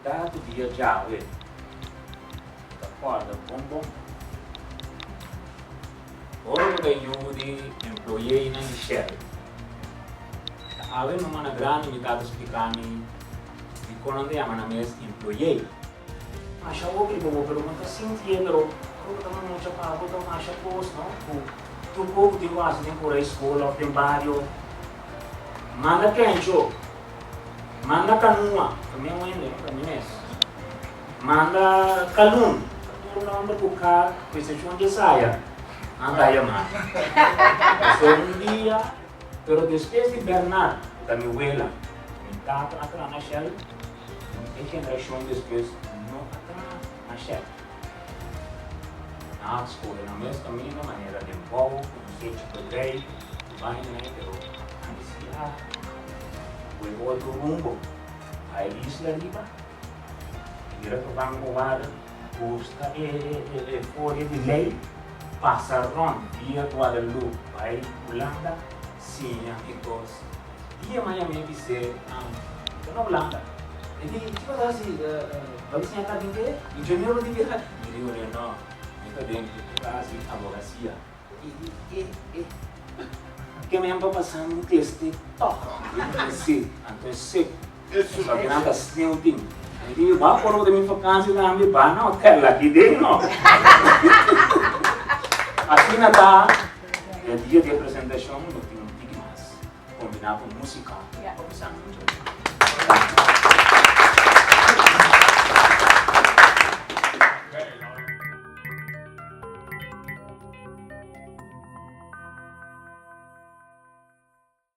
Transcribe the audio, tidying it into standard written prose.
dado dia já, ué. Da corda, bom, bom. Ora, que eu de employee na Michelle. Ave numa grande me dá explicando e quando é a minha employee. Mas eu vou perguntar assim, pero eu também não tinha pago, então mas eu posso, não? Tu pouco de quase tem por a escola, tem barrio. Manda quente, manda canua, também é um também. Manda calum, tu não anda por cá, precisa de onde saia. Anda aí, mano. Um dia, pero depois de Bernardo, da minha abuela, me tata atrás na Shell, e geração depois, não atrás na Shell. Na escola, na mesma caminho, maneira de povo, não sei tipo de lei, vai, né, pero a o outro rumbo, a isla riba, vira que vamos mover, custa e folha de lei, passaram via Guadalupe, vai Holanda, Sinha e coisa. E amanhã me disse, na Holanda, ele tipo assim, você está dentro e janeiro de guerra, ele disse não, está dentro quase advocacia. Que me anda passando um teste, toca, sim, então sei, só que nada se não tem. Ele vai por onde me vacância na minha bana, hotel aqui dentro, não. Aqui na tá, é dia de apresentação, não tem mais, combinado com música, vamos muito.